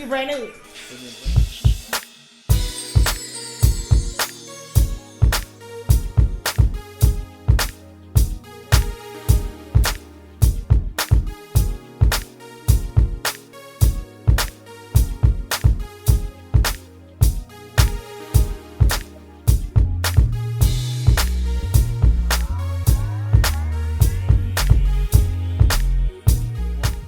brand new.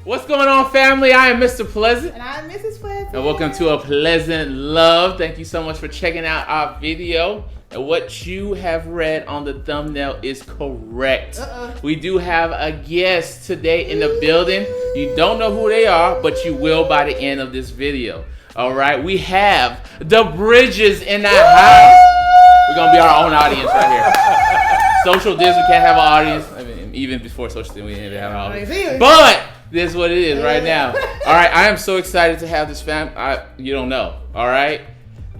What's going on, family? I am Mr. Pleasant. And I'm Mrs. Pleasant. And welcome to A Pleasant Love. Thank you so much for checking out our video. And what you have read on the thumbnail is correct. We do have a guest today in the building. You don't know who they are, but you will by the end of this video. All right, we have the Bridges in the house. We're going to be our own audience right here. Social distance, we can't have an audience. I mean, even before social distance, we didn't have an audience. But this is what it is right now. All right, I am so excited to have this you don't know, all right?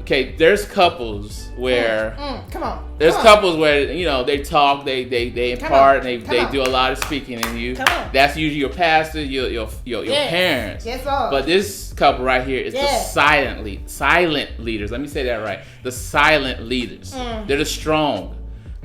Okay, there's couples where couples where they talk, they impart, and they do a lot of speaking in you. That's usually your pastor, your parents. Yes, Lord. But this couple right here is the silent leaders. Let me say that right. The silent leaders. They're the strong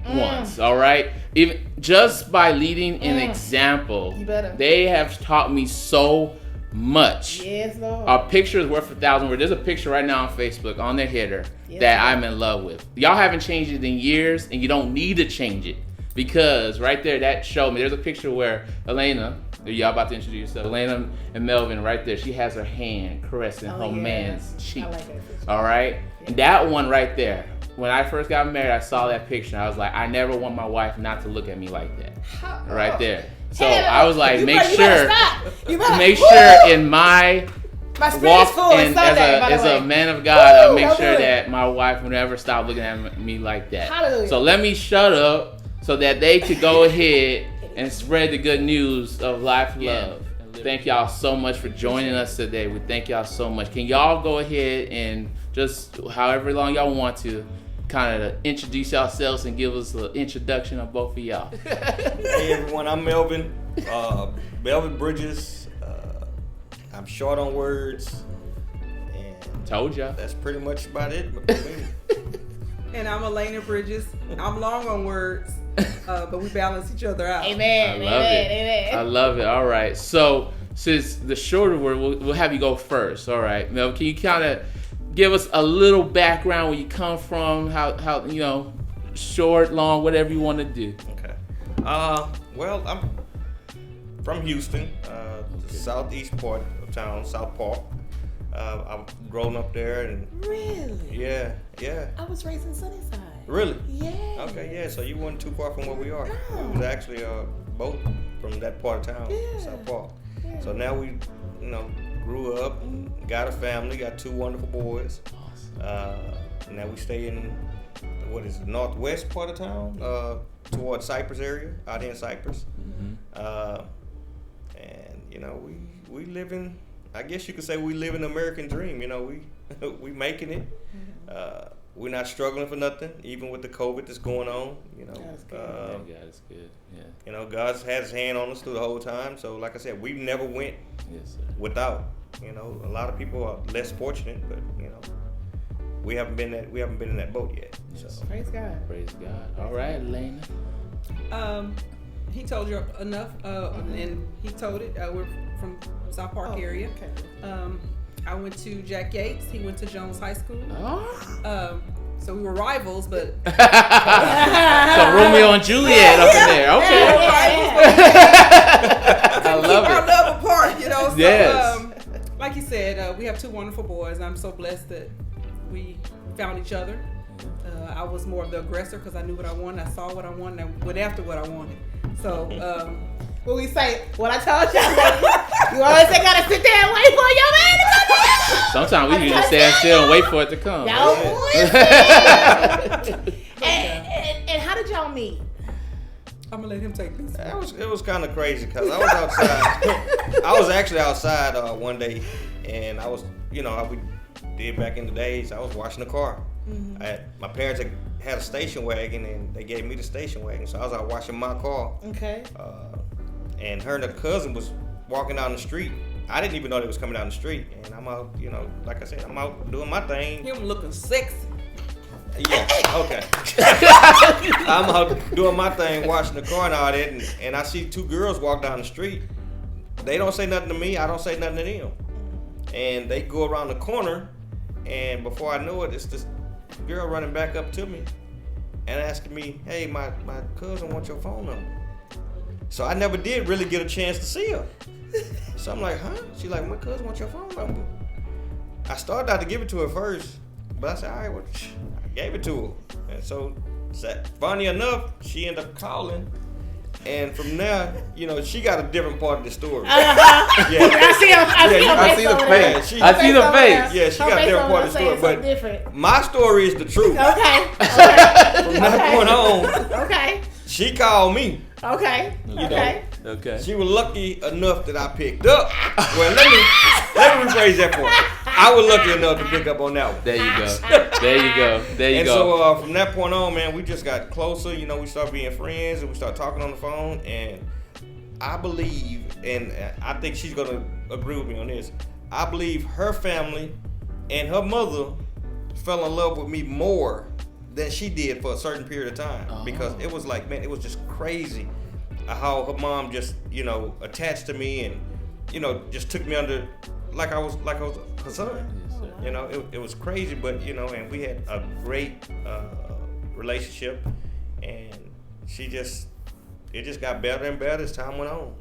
ones. All right. Even just by leading an example, they have taught me so much. Yes, Lord. A picture is worth 1,000 words. There's a picture right now on Facebook on their header that I'm in love with. Y'all haven't changed it in years, and you don't need to change it because right there, that showed me. There's a picture where Elena, y'all about to introduce yourself. Elena and Melvin right there. She has her hand caressing her man's cheek. I like that picture. All right, and that one right there. When I first got married, I saw that picture. I was like, I never want my wife not to look at me like that. Right there. So I was like, make sure in my walk and as a man of God, I make sure that my wife will never stop looking at me like that. Hallelujah. So let me shut up so that they could go ahead and spread the good news of life, love. Thank y'all so much for joining us today. We thank y'all so much. Can y'all go ahead and just however long y'all want to kind of introduce yourselves and give us an introduction of both of y'all. Hey everyone, I'm Melvin. Melvin Bridges. I'm short on words. And told ya. That's pretty much about it. And I'm Elena Bridges. I'm long on words, but we balance each other out. Amen. I love it. All right. So since the shorter word, we'll have you go first. All right. Mel, can you kind of give us a little background where you come from, how short, long, whatever you want to do. Okay. Well, I'm from Houston, the southeast part of town, South Park. I've grown up there and really. Yeah. I was raised in Sunnyside. Really? Yeah. Okay, yeah. So you weren't too far from where we are. No. We was actually both from that part of town, South Park. Yeah. So now we, grew up, got a family, got two wonderful boys. Awesome. Now we stay in northwest part of town, towards Cypress area, out here in Cypress. Mm-hmm. And we live in, I guess you could say we live in the American dream. We making it. Mm-hmm. We're not struggling for nothing, even with the COVID that's going on. That's good. God is good. Yeah. God's had His hand on us through the whole time. So, like I said, we never went without. A lot of people are less fortunate, but we haven't been in that boat yet. Yes. So. Praise God. All right, Elena. He told you enough, and he told it. We're from South Park area. Okay. I went to Jack Yates. He went to Jones High School. Oh. So we were rivals, but so Romeo and Juliet up in there. Okay. I love it. Our love apart, So, yes. Like you said, we have two wonderful boys. I'm so blessed that we found each other. I was more of the aggressor because I knew what I wanted. I saw what I wanted. And I went after what I wanted. So. When we say what I told you always say gotta sit there and wait for your man to come. Sometimes we usually stand still and wait for it to come. And how did y'all meet? I'm gonna let him take this. It was kind of crazy because I was outside. I was actually outside one day, and I was, how we did back in the days. I was washing the car. Mm-hmm. My parents had a station wagon, and they gave me the station wagon, so I was out washing my car. Okay. And her and her cousin was walking down the street, I didn't even know they was coming down the street, and I'm out, you know, like I said, I'm out doing my thing. Him looking sexy. Yeah, okay. I'm out doing my thing, washing the car and all that, and I see two girls walk down the street. They don't say nothing to me, I don't say nothing to them. And they go around the corner, and before I know it, it's this girl running back up to me and asking me, hey, my cousin wants your phone number. So I never did really get a chance to see her. So I'm like, huh? She's like, my cousin wants your phone number. I started out to give it to her first, but I said, all right, well, I gave it to her. And so, funny enough, she ended up calling. And from there, you know, she got a different part of the story. Yeah. I see the face. I see the face. Yeah, she got a different part of the story. But different. My story is the truth. Okay. From that point on, Okay. she called me. Okay. You know, Okay. Okay. she was lucky enough that I picked up. Well, let me rephrase that point. I was lucky enough to pick up on that one. There you go. There you go. There you And go. so from that point on, man, we just got closer. You know, we started being friends and we started talking on the phone. And I believe, and I think she's gonna agree with me on this. I believe her family and her mother fell in love with me more than she did for a certain period of time, because it was like, man, it was just crazy how her mom just, you know, attached to me and, you know, just took me under like I was her son. Yes, sir. You know, it was crazy, but you know, and we had a great relationship, and it just got better and better as time went on.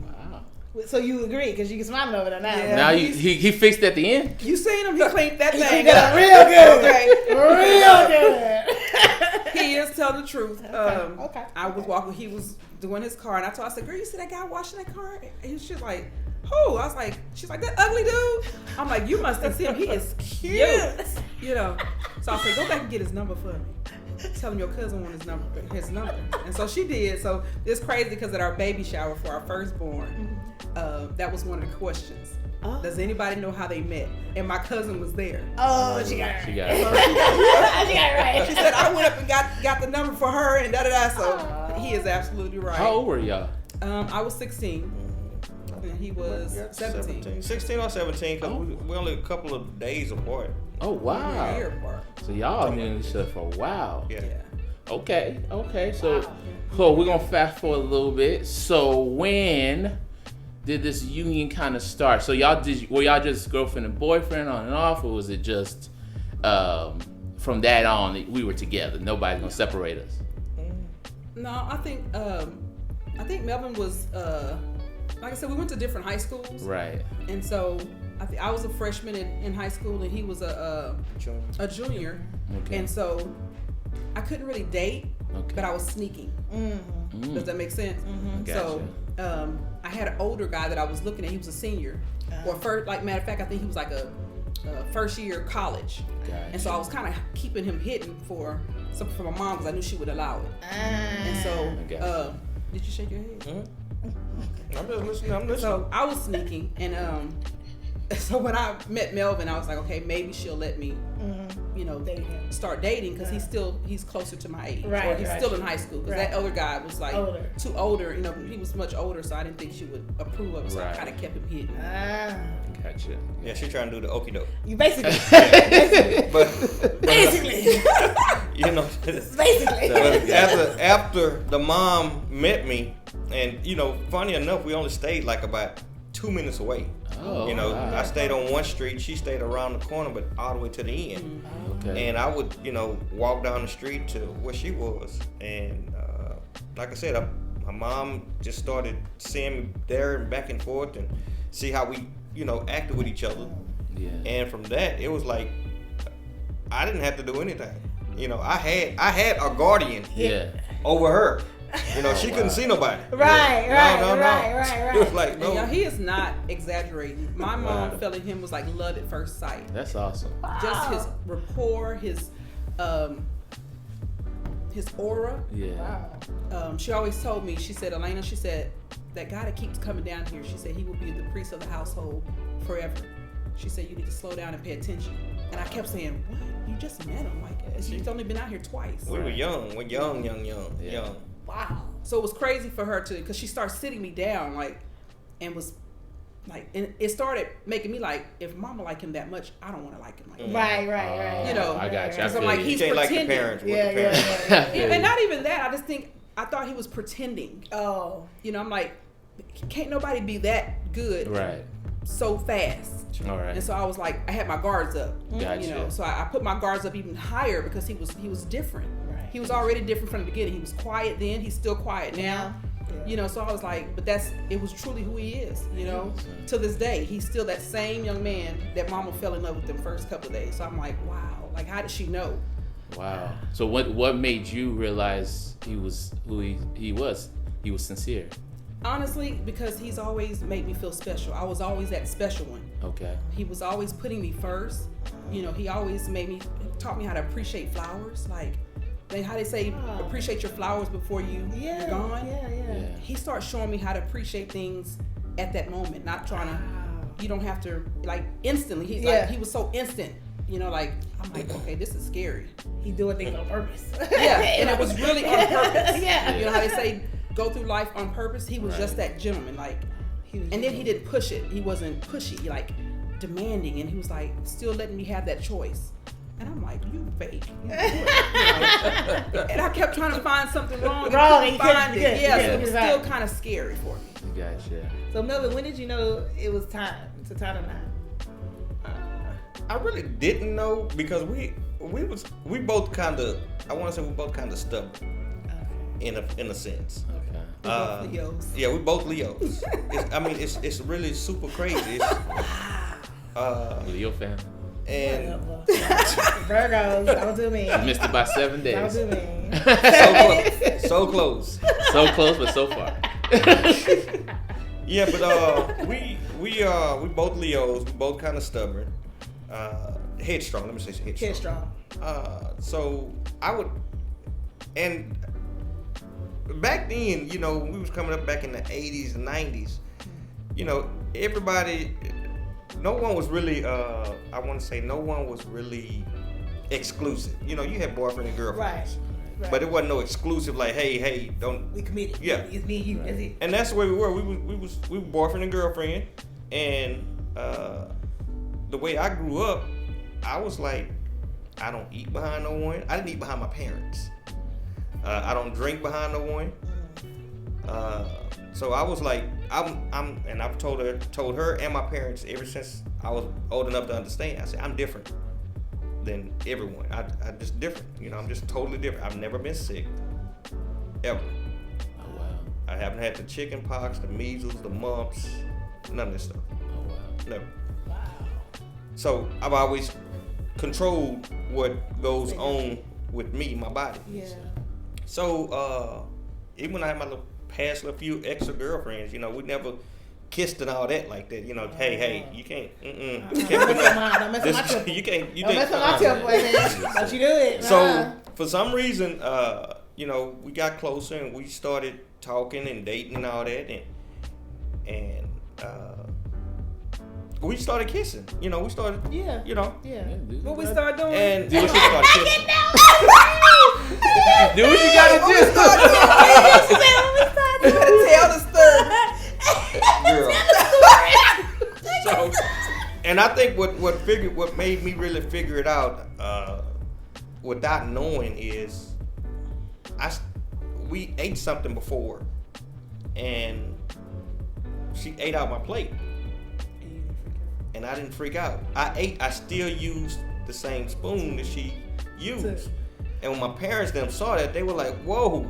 Wow. So you agree, because you can smile over there now. Yeah. Now he fixed at the end. You seen him? He cleaned that He thing did up. it real good. Okay. Real good. He is telling the truth. Okay. I was walking. He was doing his car, and I said, "Girl, you see that guy washing that car?" And she's like, "Who?" I was like, "She's like, that ugly dude." I'm like, "You must have seen him. He is cute." You know. So I said, "Go back and get his number for me. Tell him your cousin wants his number." And so she did. So it's crazy because at our baby shower for our firstborn, that was one of the questions. Oh. Does anybody know how they met? And my cousin was there. Oh, she got it. She got it. She got it right. She said, I went up and got the number for her and da-da-da. So he is absolutely right. How old were y'all? I was 16 and he was 17. 16 or 17, because we're only a couple of days apart. Oh A wow. year apart. So y'all knew each other for a while. Yeah. Okay. So we're gonna fast forward a little bit. So when did this union kind of start? So were y'all just girlfriend and boyfriend on and off, or was it just from that on we were together? Nobody's gonna separate us. No, I think Melvin was like I said, we went to different high schools. Right. And so I was a freshman in high school and he was a junior. Okay. And so I couldn't really date, Okay. but I was sneaking. Does that make sense? Gotcha. So I had an older guy that I was looking at. He was a senior, or matter of fact, I think he was like a first year college. Gotcha. And so I was kind of keeping him hidden for something for my mom because I knew she would allow it. And so, Gotcha. did you shake your head? I'm just listening. So I was sneaking, and so when I met Melvin, I was like, okay, maybe she'll let me, you know, start dating because he's closer to my age, Right, or he's right. still in high school. Because that other guy was like too older, you know, he was much older, so I didn't think she would approve of it. So I Right. kind of kept him hidden. Gotcha. Yeah, she trying to do the okie doke. You basically. But Basically. you know, Basically. but after the mom met me, and you know, funny enough, we only stayed like about 2 minutes away. Oh, You know, wow. I stayed on one street, she stayed around the corner, but all the way to the end. Okay. And I would, you know, walk down the street to where she was. And like I said, my mom just started seeing me there and back and forth and see how we, you know, acted with each other. Yeah. And from that, it was like, I didn't have to do anything. You know, I had a guardian Yeah. over her. You know, she couldn't see nobody. Right, No. right. It was like, And no. y'all, he is not exaggerating. My mom felt in him was like love at first sight. That's awesome. Just his rapport, his aura. Yeah. She always told me, she said, Elena, she said, that guy that keeps coming down here, she said, he will be the priest of the household forever. She said, you need to slow down and pay attention. And I kept saying, what? You just met him. Like, he's only been out here twice. We were young. We're young. Yeah. Wow. So it was crazy for her to, because she started sitting me down, like, and was like, and it started making me like, if mama like him that much, I don't want to like him like that. Right. You know, I got you. I so feel like, you. he's You can't like the pretending. parents. Yeah. And not even that. I just think I thought he was pretending. Oh. You know, I'm like, can't nobody be that good Right. so fast. All right. And so I was like, I had my guards up. Gotcha. You know, so I put my guards up even higher because he was different. Right. He was already different from the beginning. He was quiet then. He's still quiet now. Yeah. You know, so I was like, but it was truly who he is. You know, to this day, he's still that same young man that mama fell in love with them first couple of days. So I'm like, wow, like how did she know? Wow. So what made you realize he was who he was? He was sincere. Honestly, because he's always made me feel special. I was always that special one. Okay. He was always putting me first. You know, he always taught me how to appreciate flowers. Like, how they say, appreciate your flowers before you're gone. Yeah. He started showing me how to appreciate things at that moment, not trying to, you don't have to, like, instantly. He was so instant. You know, like, I'm like, okay, this is scary. He doing things on purpose. Yeah, and it was really on purpose. Yeah. You know how they say, go through life on purpose? He was just that gentleman, like, and then he didn't push it. He wasn't pushy, like, demanding, and he was, like, still letting me have that choice. And I'm like, you fake. You know? And I kept trying to find something wrong. And Find couldn't. it. Yeah, so Yeah. it was still kind of scary for me. Gotcha. So Melvin, when did you know it was time? It's a time or not? I really didn't know because we both kind of, I want to say we both kind of stubborn in a sense. Okay. Both Leos. Yeah, we both Leos. It's really super crazy. Leo family. And Virgos, don't do me. Missed it by 7 Don't days. do me. so close. So close, but so far. Yeah, but we both Leos. We both kind of stubborn. Headstrong. Let me say headstrong. So I would, and back then, you know, we was coming up back in the 80s and 90s. You know, everybody, no one was really, I want to say no one was really exclusive. You know, you had boyfriend and girlfriends. Right. But it wasn't no exclusive like, hey, don't. We committed. Yeah. It's me and you. That's it. And that's the way we were. We were boyfriend and girlfriend. And the way I grew up, I was like, I don't eat behind no one. I didn't eat behind my parents. I don't drink behind no one. So I was like, and I've told her and my parents ever since I was old enough to understand. I said, I'm different than everyone. I just different. You know, I'm just totally different. I've never been sick, ever. Oh wow. I haven't had the chicken pox, the measles, the mumps, none of this stuff. Oh wow. Never. Wow. So I've always controlled what goes on with me, my body. Yeah. So even when I had my past few extra girlfriends, you know, we never kissed and all that like that. You know, hey, you can't, you can't put Don't mess with my temple. you can't, you Don't mess with my temple, man. Don't you do it. So for some reason, you know, we got closer and we started talking and dating and all that, and we started kissing. You know, we started, Yeah. you know, Yeah. What we started doing? and we started kissing. Do what you gotta do. Tell the story. Girl. So, and I think what made me really figure it out without knowing is we ate something before, and she ate out my plate, and I didn't freak out. I still used the same spoon that she used. And when my parents saw that, they were like, whoa,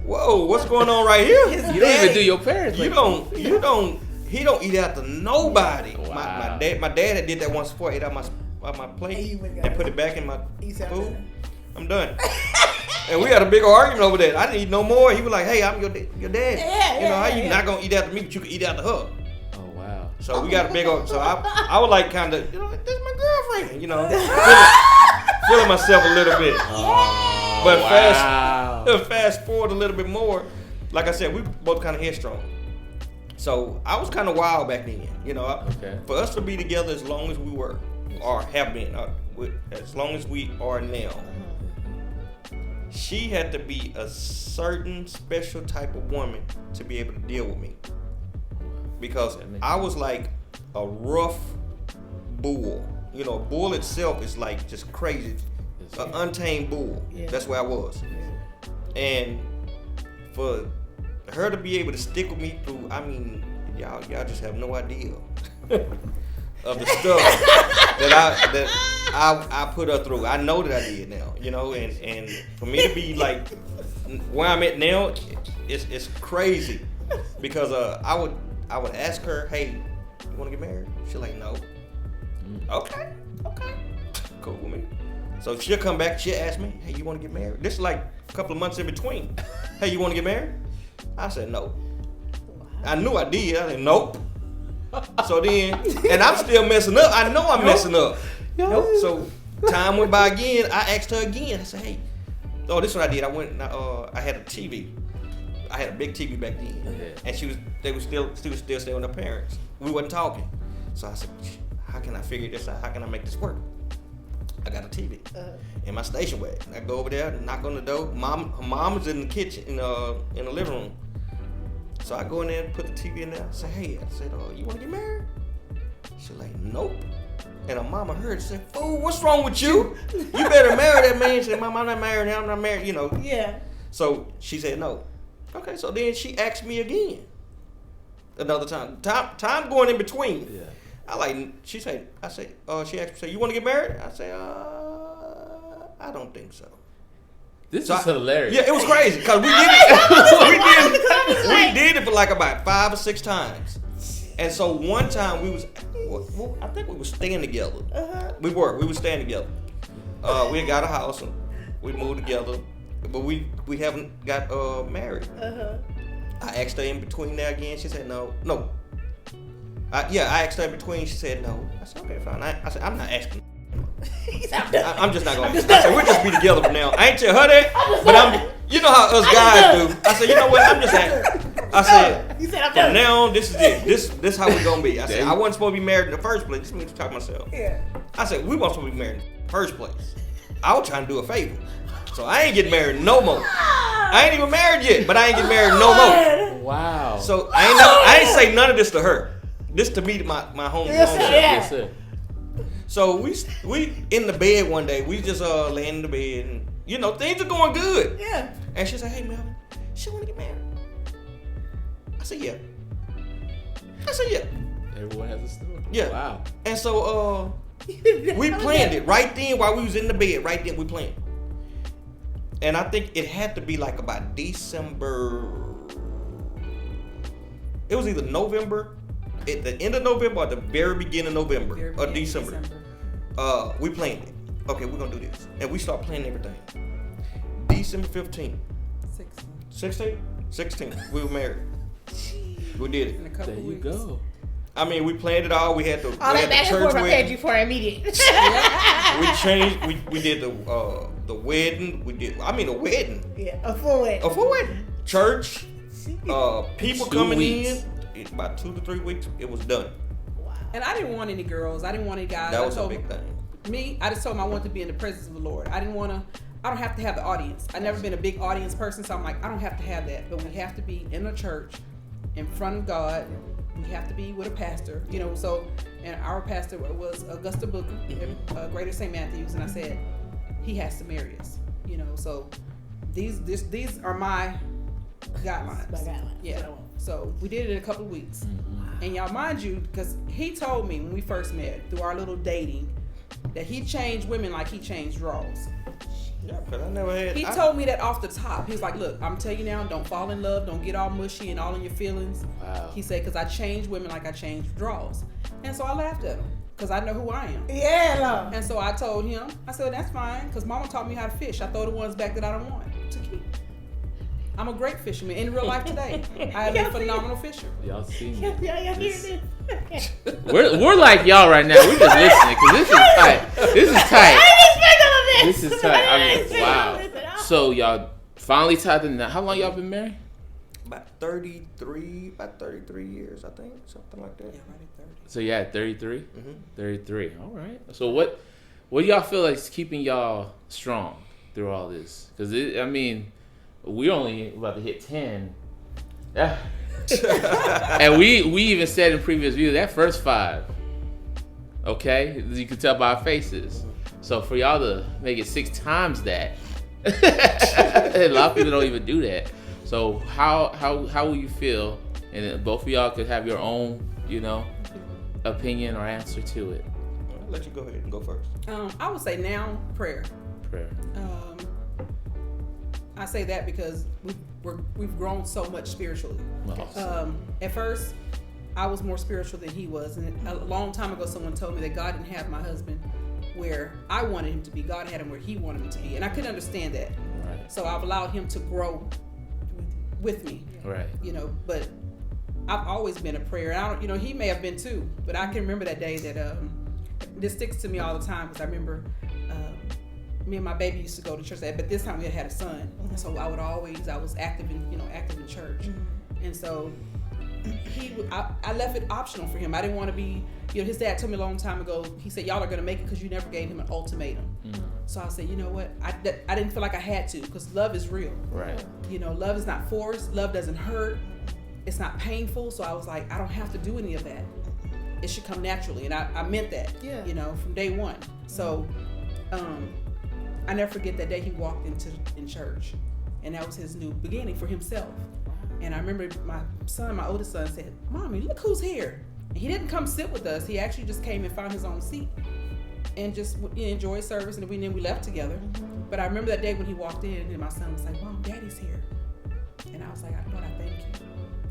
what's going on right here? You don't even do your parents. He don't eat after nobody. Wow. My dad had did that once before, ate out my plate and put it back in my food. I'm done. And we had a big argument over that. I didn't eat no more. He was like, hey, I'm your dad. You know, how you not gonna eat after me, but you can eat after her. Oh wow. So we got a big old, so I was like kind of, you know, this is my girlfriend, you know, feeling myself a little bit. But fast forward a little bit more, like I said, we both kind of headstrong. So I was kind of wild back then, you know. Okay. For us to be together as long as we were, or have been, as long as we are now, she had to be a certain special type of woman to be able to deal with me. because I was like a rough bull. You know, a bull itself is like just crazy. An untamed bull. Yeah. That's where I was. Yeah. And for her to be able to stick with me through, I mean, y'all just have no idea of the stuff that I put her through. I know that I did now, you know, and for me to be like where I'm at now, it's crazy because I would ask her, hey, you want to get married? She's like, no. Okay, cool with me. So she'll come back, she'll ask me, hey, you want to get married? This is like a couple of months in between. Hey, you want to get married? I said no. I knew I did. I said nope. So then, and I'm still messing up. I know I'm messing up. Nope. So time went by again. I asked her again. I said, hey, oh, this is what I did. I went and I had a TV. I had a big TV back then. And they were still staying with her parents. We wasn't talking. So I said, how can I figure this out? How can I make this work? I got a TV in my station wagon. I go over there, knock on the door. Her mom is in the kitchen, in the living room. So I go in there and put the TV in there. I say, hey, you want to get married? She's like, nope. And her mama heard and said, fool, what's wrong with you? You better marry that man. She said, Mom, I'm not married now. I'm not married, you know. Yeah. So she said no. Okay, so then she asked me again. Another time. Time going in between. Yeah. She asked me, you want to get married? I say, I don't think so. This is hilarious. Yeah, it was crazy because we did it. We did it for like about 5 or 6 times. And so one time I think we were staying together. We were staying together. We had got a house and we moved together, but we haven't got married. I asked her in between there again. She said no. I asked her in between. She said no. I said, okay, fine. I said, I'm not asking. I'm just not going to. I said, we'll just be together from now. I ain't tell her that, but you know how us guys do. I said, you know what? I'm just asking. I said, from now on, this is it. This how we going to be. I said, I wasn't supposed to be married in the first place. This means to talk myself. Yeah. I said, we weren't supposed to be married in the first place. I was trying to do a favor. So I ain't getting married no more. I ain't even married yet, but I ain't getting married no more. Wow. So I ain't say none of this to her. This to me, my home. Yes, sir. So we in the bed one day. We just laying in the bed, and you know things are going good. Yeah. And she said, "Hey, Melvin, she want to get married." I said, "Yeah." Everyone has a story. Yeah. Wow. And so we planned it right then while we was in the bed. Right then we planned. And I think it had to be like about December. It was either November. At the end of November or the very beginning of November or December. We planned it. Okay, we're going to do this. And we start planning everything. December 15th. 16th. We were married. We did it. In a couple there weeks. You go. I mean, we planned it all. We had the all that back and forth prepared you for immediate. We changed. We did the wedding. A wedding. Yeah, a full wedding. A full wedding. Church. People coming in. About 2 to 3 weeks, it was done. Wow. And I didn't want any girls. I didn't want any guys. That was a big thing. I just told him I wanted to be in the presence of the Lord. I don't have to have the audience. I've never been a big audience person, so I'm like, I don't have to have that. But we have to be in a church, in front of God. We have to be with a pastor, you know. So, and our pastor was Augusta Booker, Greater St. Matthews, and I said, he has to marry us, you know. So, these are my guidelines. Yeah. So we did it in a couple of weeks. Mm-hmm. And y'all, mind you, because he told me when we first met through our little dating that he changed women like he changed draws. Yeah, because I never had. He told me that off the top. He was like, look, I'm telling you now, don't fall in love, don't get all mushy and all in your feelings. Wow. He said, because I changed women like I changed draws. And so I laughed at him because I know who I am. Yeah. And so I told him, I said, that's fine, because Mama taught me how to fish. I throw the ones back that I don't want to keep. I'm a great fisherman in real life today. I am a phenomenal fisher. Y'all see me. Y'all hear this? We're like y'all right now. We're just listening because this is tight. This is tight. I mean, wow. So y'all finally tied the knot. How long y'all been married? About 33 years, I think, something like that. Yeah, right at 30. So yeah, 33. Mm-hmm. 33. All right. So what do y'all feel like is keeping y'all strong through all this? Because I mean. We're only about to hit 10. Yeah. And we even said in previous videos that first 5. Okay, you can tell by our faces. So for y'all to make it 6 times that, a lot of people don't even do that. So how will you feel? And then both of y'all could have your own, opinion or answer to it. I'll let you go ahead and go first. I would say now prayer. Prayer. I say that because we've grown so much spiritually. Awesome. At first, I was more spiritual than he was, and a long time ago, someone told me that God didn't have my husband where I wanted him to be. God had him where he wanted him to be, and I couldn't understand that. Right. So I've allowed him to grow with me. Right. But I've always been a prayer. And I don't, he may have been too, but I can remember that day that this sticks to me all the time because I remember me and my baby used to go to church, but this time we had a son, so I was active in church, and so I left it optional for him. I didn't want to be, his dad told me a long time ago. He said, "Y'all are gonna make it because you never gave him an ultimatum." So I said, you know what? I didn't feel like I had to because love is real. Right. Love is not forced. Love doesn't hurt. It's not painful. So I was like, I don't have to do any of that. It should come naturally, and I meant that. Yeah. From day one. So, I never forget that day he walked in church, and that was his new beginning for himself. And I remember my oldest son said, "Mommy, look who's here." And he didn't come sit with us. He actually just came and found his own seat and just enjoyed service, and then we left together. But I remember that day when he walked in, and my son was like, "Mom, Daddy's here." And I was like, "Lord, I thank you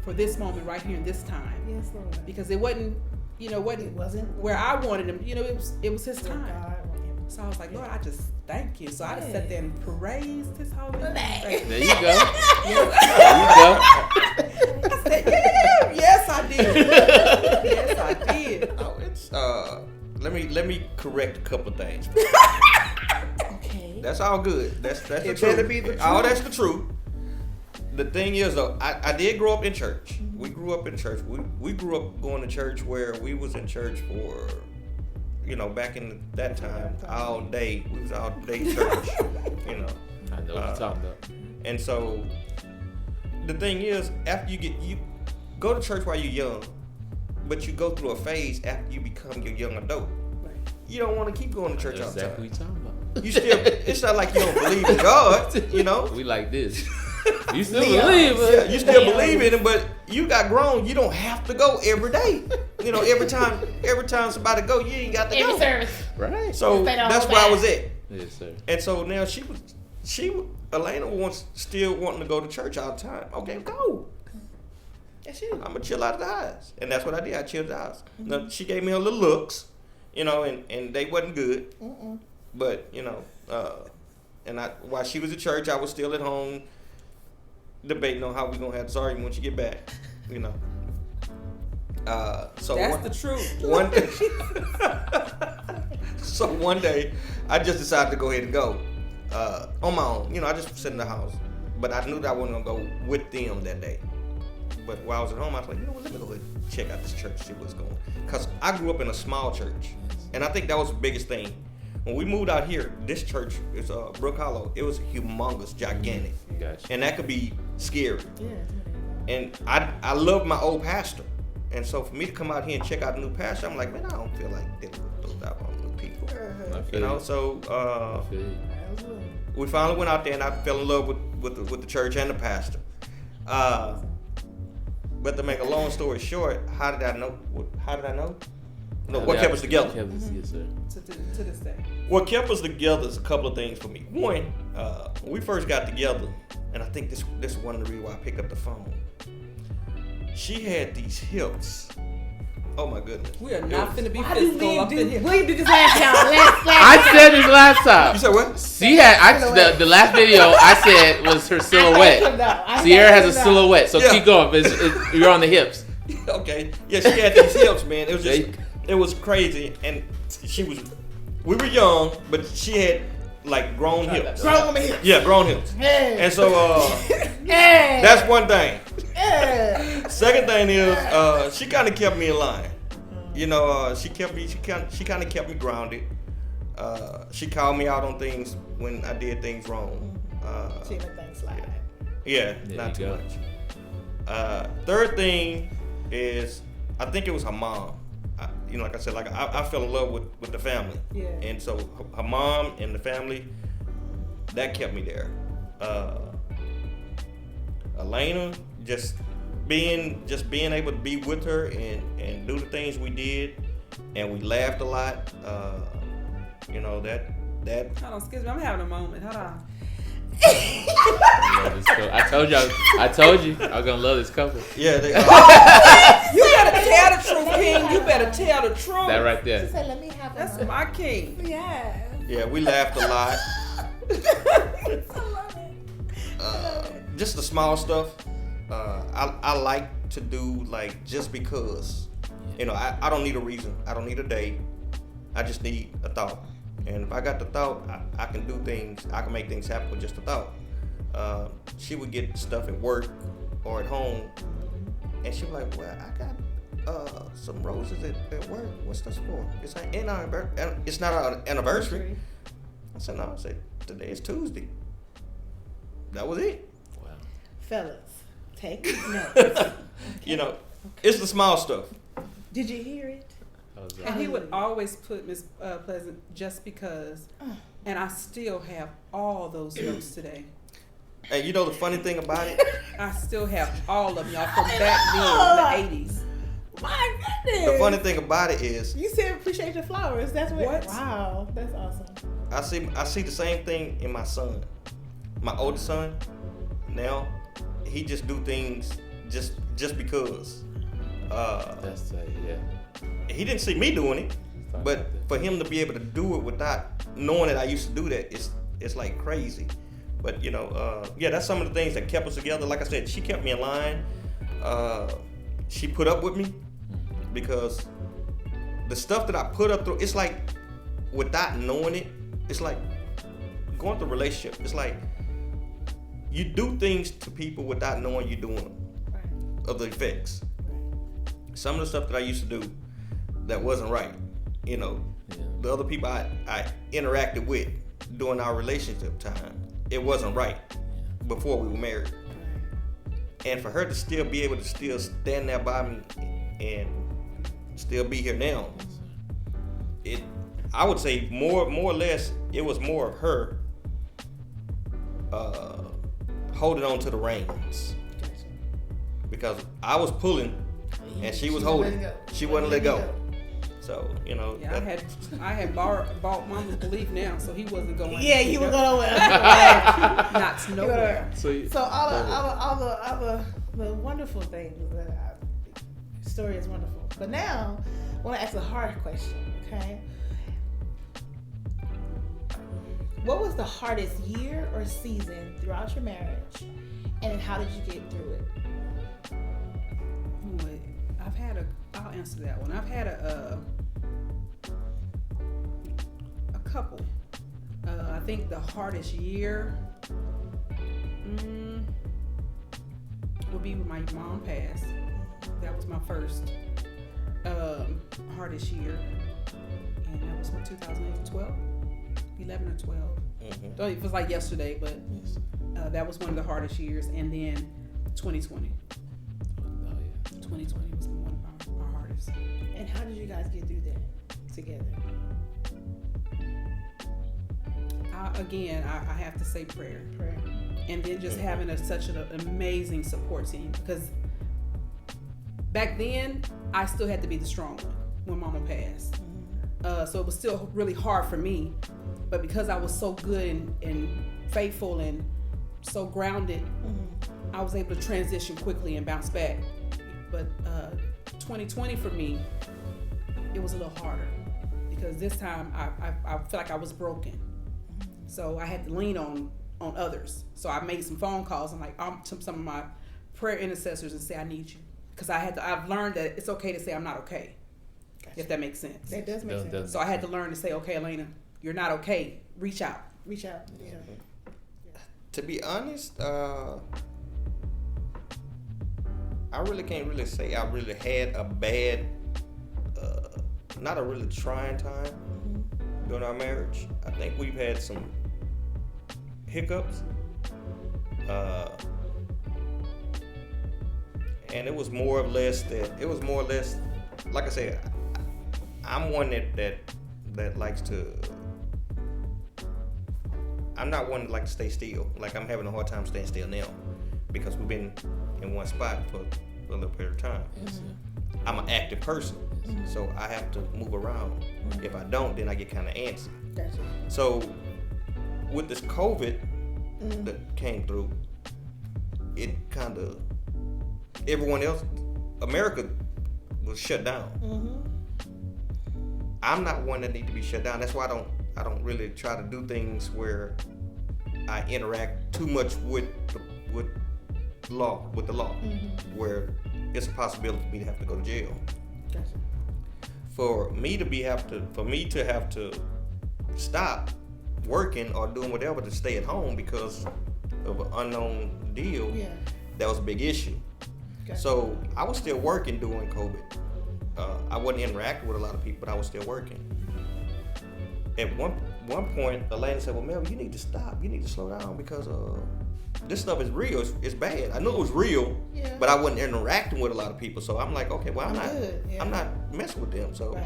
for this moment right here in this time." Yes, Lord. Because it wasn't where I wanted him. It was his time. God. So I was like, "Lord, I just thank you." So I just sat there and praised his holy name. There you go. I said, "Yeah, yes, I did. Yes, I did." Oh, it's let me correct a couple of things. Okay. That's all good. That's the It truth. better be the All truth. that's the truth. The thing is, though, I did grow up in church. We grew up in church. We grew up going to church where we was in church for, back in that time, all day. We was all day church. I know what you're talking about. And so, the thing is, after you go to church while you're young, but you go through a phase after you become your young adult. You don't want to keep going to church all the Exactly what time. you're talking about. You still, it's not like you don't believe in God, We like this. You still Leo. believe it. Yeah, you still believe in it, but you got grown. You don't have to go every day. Every time somebody go, you ain't got to Every go. service. Right. So that's where I was at. Yes, sir. And so now Elena still wanting to go to church all the time. Okay, go. That's you. I'm gonna chill out of the house, and that's what I did. I chilled out. Now she gave me her little looks, and they wasn't good. But while she was at church, I was still at home debating on how we gonna have this argument when she get back. So That's the truth. One day, so one day, I just decided to go ahead and go on my own. I just sit in the house, but I knew that I wasn't gonna go with them that day. But while I was at home, I was like, let me go ahead and check out this church, see what's going on. Because I grew up in a small church, and I think that was the biggest thing. When we moved out here, this church is Brook Hollow. It was humongous, gigantic, Gotcha. and that could be scary. Yeah. And I love my old pastor. And so for me to come out here and check out the new pastor, I'm like, man, I don't feel like dealing with those new people. I feel you. So I feel you. we finally went out there, and I fell in love with the church and the pastor. But to make a long story short, how did I know? No, what kept us together? Yes, sir. To this day. What kept us together is a couple of things for me. One, when we first got together, and I think this is one of the reasons why I picked up the phone. She had these hips. Oh my goodness. We are not finna be How do physical up in William here. William did this last time. I said this last time. You said what? She had the last video I said was her silhouette. Sierra has a silhouette, so Yeah. keep going. You're on the hips. Okay. Yeah, she had these hips, man. It was it was crazy, and we were young, but she had like grown hips. Grown woman here. Yeah, grown hips. Hey. And so Hey. that's one thing. Hey. Second thing is she kind of kept me in line. She kind of kept me grounded. She called me out on things when I did things wrong. She let things slide. Yeah, There not you too go. much. Third thing is, I think it was her mom. Like I said, I fell in love with the family. Yeah. And so her mom and the family, that kept me there. Elena, just being able to be with her and do the things we did, and we laughed a lot. That. Hold on, excuse me, I'm having a moment. Hold on. I told you I was gonna love this couple. Yeah, they You better tell the truth, King. You better tell the truth. That right She there. said, "Let me have That's a my king. Yeah. Yeah, we laughed a lot. I love it. Just the small stuff. I like to do like just because. I don't need a reason. I don't need a day. I just need a thought. And if I got the thought, I can do things. I can make things happen with just a thought. She would get stuff at work or at home, and she was like, "Well, I got some roses at work. What's this for? It's not our anniversary." I said, "No." I said, "Today is Tuesday." That was it. Wow. Fellas, take notes. It's the small stuff. Did you hear it? And he would always put Miss Pleasant just because, and I still have all those notes today. And the funny thing about it? I still have all of y'all from back then, in the 80s. My goodness. The funny thing about it is, You said appreciate your flowers. That's what? What? Wow, that's awesome. I see the same thing in my son. My oldest son, now, he just do things just because. That's yeah. He didn't see me doing it, but for him to be able to do it without knowing that I used to do that, it's like crazy. But that's some of the things that kept us together. Like I said, she kept me in line. She put up with me because the stuff that I put up through, it's like without knowing it, it's like going through a relationship. It's like you do things to people without knowing you're doing them, of the effects. Some of the stuff that I used to do that wasn't right, the other people I interacted with during our relationship time, it wasn't right before we were married. And for her to still be able to still stand there by me and still be here now, I would say more or less, it was more of her holding on to the reins. Because I was pulling and she was holding. She wouldn't let go. So, Yeah, I had bought Mama's belief now, so he wasn't going. Yeah, you were going to Not nowhere. So all the wonderful things. The story is wonderful. But now, I want to ask a hard question, okay? What was the hardest year or season throughout your marriage, and how did you get through it? I'll answer that one. I've had a couple. I think the hardest year would be when my mom passed. That was my first hardest year, and that was 2012, 11 or 12. Mm-hmm. It was like yesterday, but that was one of the hardest years. And then 2020. 2020 was one of our hardest. And how did you guys get through that together? I have to say prayer. And then just having such an amazing support team, because back then I still had to be the strong one when Mama passed. So it was still really hard for me, but because I was so good and faithful and so grounded, I was able to transition quickly and bounce back. But 2020 for me, it was a little harder because this time I felt like I was broken. So I had to lean on others. So I made some phone calls and to some of my prayer intercessors and say, I need you. Because I've learned that it's okay to say I'm not okay. Gotcha. If that makes sense. That does make sense. So I had to learn to say, okay, Elena, you're not okay. Reach out. Yeah. To be honest, I really can't really say I really had a bad, not a really trying time during our marriage. I think we've had some hiccups. and it was more or less like I said, I'm one that likes to. I'm not one that likes to stay still. Like I'm having a hard time staying still now because we've been in one spot for a little period of time. Mm-hmm. I'm an active person, so I have to move around. Mm-hmm. If I don't, then I get kind of antsy. Gotcha. So with this COVID that came through, it kind of everyone else, America was shut down. Mm-hmm. I'm not one that need to be shut down. That's why I don't really try to do things where I interact too much with the law, where it's a possibility for me to have to go to jail. Gotcha. For me to have to stop working or doing whatever to stay at home because of an unknown deal, that was a big issue. Gotcha. So I was still working during COVID. I wasn't interacting with a lot of people, but I was still working. At one point, Elaine said, "Well, Mel, you need to stop. You need to slow down because this stuff is real. It's bad. I knew it was real, but I wasn't interacting with a lot of people. So I'm like, okay, well, I'm not messing with them. So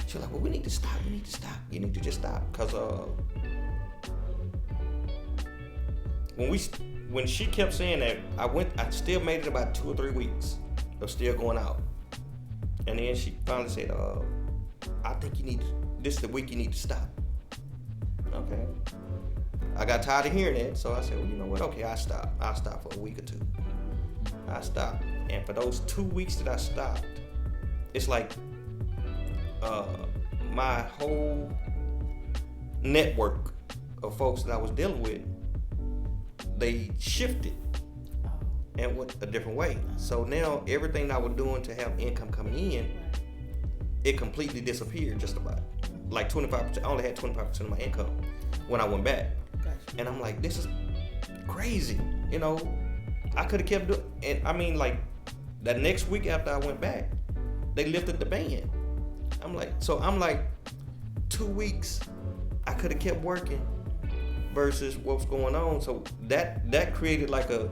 she's like, well, we need to stop. We need to stop. You need to just stop because when she kept saying that, I still made it about 2 or 3 weeks of still going out, and then she finally said, I think this is the week you need to stop. Okay. I got tired of hearing that, so I said, well, you know what? Okay, I'll stop. I'll stop for a week or 2. I stopped. And for those 2 weeks that I stopped, it's like my whole network of folks that I was dealing with, they shifted and went a different way. So now everything I was doing to have income coming in, it completely disappeared just about. Like 25%, I only had 25% of my income when I went back. Gotcha. And I'm like, this is crazy. You know, I could have kept doing, and I mean, like, that next week after I went back, they lifted the ban. I'm like, 2 weeks, I could have kept working versus what's going on. So that created like a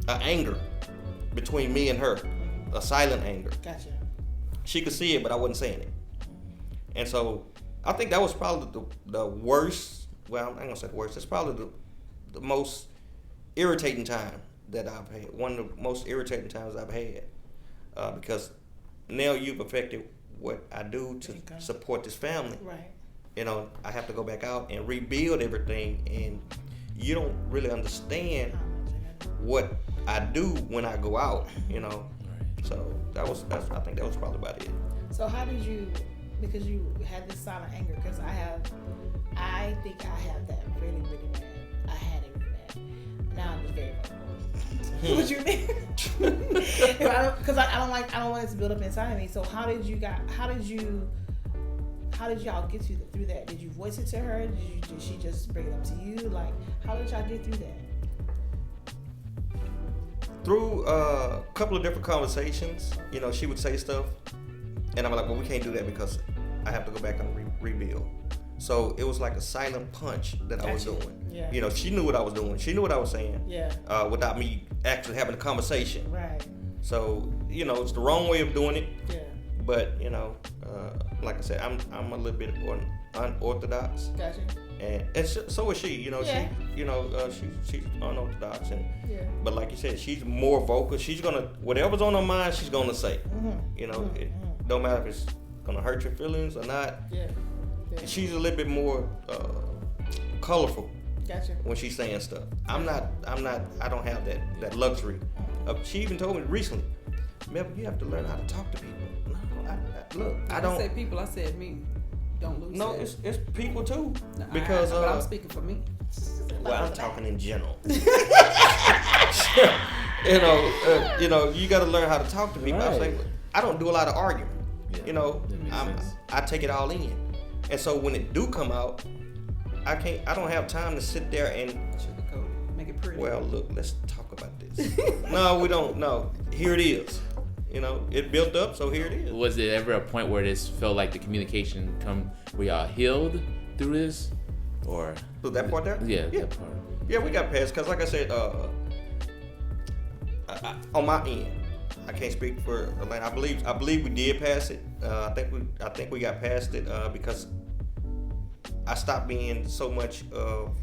anger between me and her, a silent anger. Gotcha. She could see it, but I wasn't saying it. And so I think that was probably the worst. Well, I'm not gonna say the worst. It's probably the most irritating time that I've had. One of the most irritating times I've had, because now you've affected what I do to support this family. Right. You know, I have to go back out and rebuild everything, and you don't really understand what I do when I go out. You know. Right. So I think that was probably about it. So how did you? Because you had this silent anger, because I think I have that really, really bad. I had it really bad. Now I'm just very vulnerable. What you mean? Because I don't want it to build up inside of me. So how did y'all get through that? Did you voice it to her? Did she just bring it up to you? Like, how did y'all get through that? Through a couple of different conversations. You know, she would say stuff, and I'm like, well, we can't do that because I have to go back and rebuild. So it was like a silent punch that I was doing. Yeah. You know, she knew what I was doing. She knew what I was saying. Yeah. Without me actually having a conversation. Right. So, you know, it's the wrong way of doing it. Yeah. But, you know, like I said, I'm a little bit unorthodox. Gotcha. And so is she. You know, she's unorthodox. But like you said, she's more vocal. She's gonna, whatever's on her mind, she's gonna say. Mm-hmm. You know, it don't matter if it's gonna hurt your feelings or not. Yeah. She's a little bit more colorful. Gotcha. When she's saying stuff. I don't have that luxury. She even told me recently, Mel, you have to learn how to talk to people. No, I don't say people, I said me. Don't lose No, it. it's people too. No, because but I'm speaking for me. Well, I'm talking in general. You know, you got to learn how to talk to people. Right. I don't do a lot of arguing. Yeah, you know, I take it all in, and so when it do come out, I don't have time to sit there and make it pretty. Well, look, let's talk about this. No, we don't. No, here it is. You know, it built up, so here it is. Was there ever a point where this felt like the communication where y'all healed through this? or So that part there? Yeah, that part. Yeah, we got past because, like I said, on my end, I can't speak for Atlanta. I believe we did pass it. I think we got past it because I stopped being so much of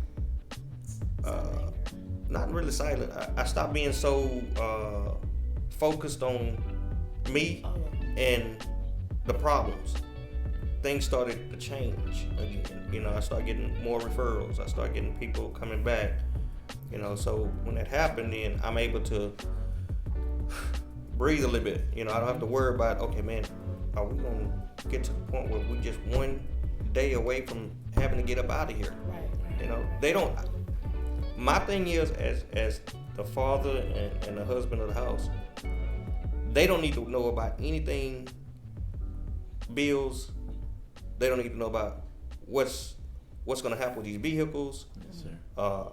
not really silent. I stopped being so focused on me and the problems. Things started to change again. You know, I started getting more referrals. I started getting people coming back. You know, so when that happened, then I'm able to breathe a little bit. You know, I don't have to worry about, okay, man, are we gonna get to the point where we just one day away from having to get up out of here? Right. You know, they don't. My thing is, as the father and the husband of the house, they don't need to know about anything, bills. They don't need to know about what's going to happen with these vehicles. Yes, sir.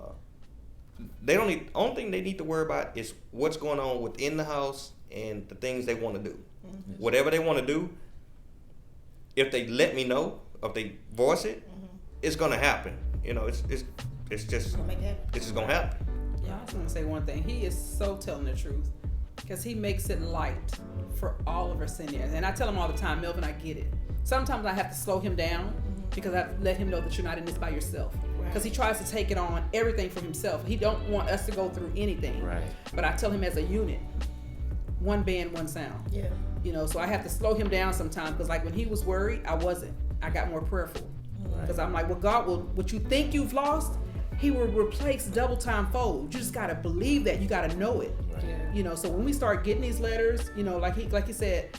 They don't need. Only thing they need to worry about is what's going on within the house and the things they want to do. Mm-hmm. Whatever they want to do, if they let me know, if they voice it, it's going to happen. You know, it's just Make it happen. it's just going to happen. Yeah, I was gonna say one thing. He is so telling the truth because he makes it light for all of our seniors. And I tell him all the time, Melvin, I get it. Sometimes I have to slow him down because I let him know that you're not in this by yourself. Because he tries to take it on everything for himself. He don't want us to go through anything. Right. But I tell him as a unit, one band, one sound. Yeah. You know, so I have to slow him down sometimes because like when he was worried, I wasn't. I got more prayerful. Because I'm like, well, God will, what you think you've lost, he will replace double time fold. You just got to believe that. You got to know it. Right. Yeah. You know, so when we start getting these letters, you know, like he said,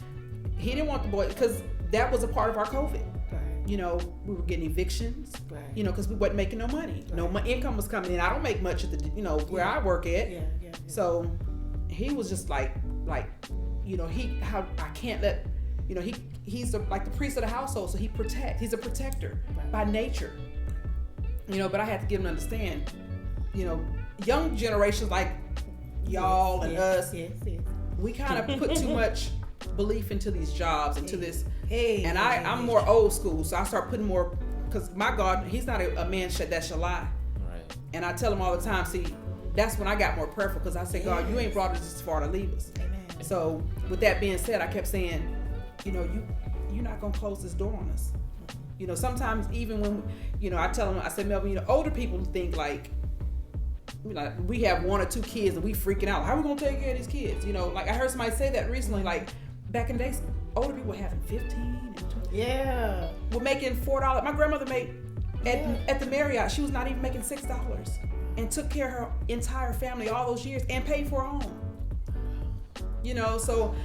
he didn't want the boy, because that was a part of our COVID. Right. You know, we were getting evictions, Right. you know, because we wasn't making no money. No income was coming in. I don't make much at the, you know, where I work at. Yeah. So he was just like, you know, I can't let, you know, he's like the priest of the household, so he's a protector by nature. You know, but I had to give him to understand, you know, young generations like y'all and us, we kind of put too much belief into these jobs, into this. And I'm more old school, so I start putting more, because my God, he's not a man that shall lie. Right. And I tell him all the time, see, that's when I got more prayerful, because I say, God, you ain't brought us this far to leave us. Amen. So with that being said, I kept saying, you know, you're not going to close this door on us. You know, sometimes even when, you know, I tell them, I said, Melvin, you know, older people think like, you know, we have one or two kids and we freaking out. How are we going to take care of these kids? You know, like I heard somebody say that recently, like back in the days, older people were having 15 and 20. Yeah. We're making $4. My grandmother made, at the Marriott, she was not even making $6 and took care of her entire family all those years and paid for her home. You know, so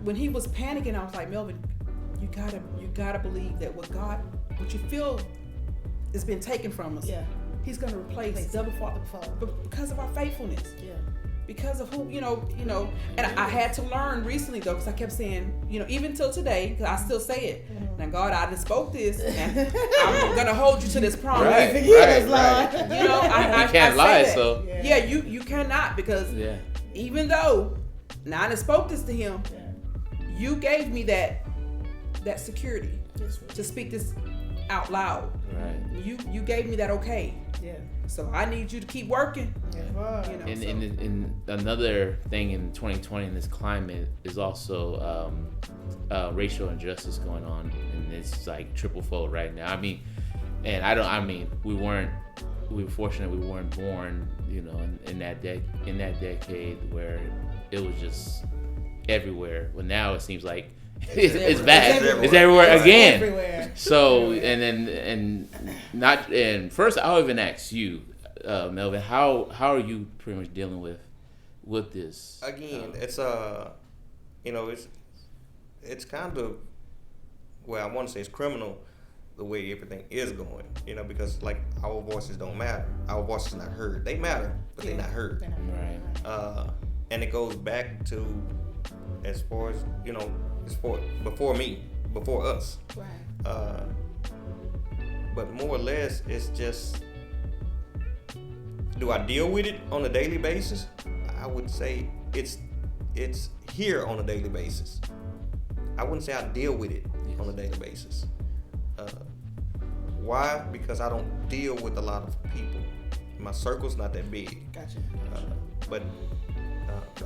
when he was panicking, I was like, Melvin, you gotta believe that what you feel has been taken from us. Yeah. He's gonna replace double fold because of our faithfulness. Yeah. Because of who, you know, and I had to learn recently though, because I kept saying, you know, even till today, because I still say it. Now, God, I just spoke this, and I'm gonna hold you to this promise. Right. You Right. know, I You can't I lie, say that. so Yeah, you cannot, because even though now I just spoke this to him, you gave me that security to speak this out loud. Right. You gave me that okay. Yeah. So I need you to keep working. Yeah. You know, And another thing in 2020 in this climate is also racial injustice going on, and it's like triple fold right now. I mean, we were fortunate we weren't born, you know, in that decade where it was just everywhere. Well, now it seems like it's bad. It's everywhere again. Everywhere. So and first I'll even ask you, Melvin, how are you pretty much dealing with this? Again, it's you know, it's kind of, well, I want to say it's criminal the way everything is going, you know, because like our voices don't matter. Our voices not heard. They matter, but they're not heard. Right. And it goes back to as far as, you know, before me, before us. Right. But more or less, it's just, do I deal with it on a daily basis? I would say it's here on a daily basis. I wouldn't say I deal with it on a daily basis. Why? Because I don't deal with a lot of people. My circle's not that big. Gotcha. But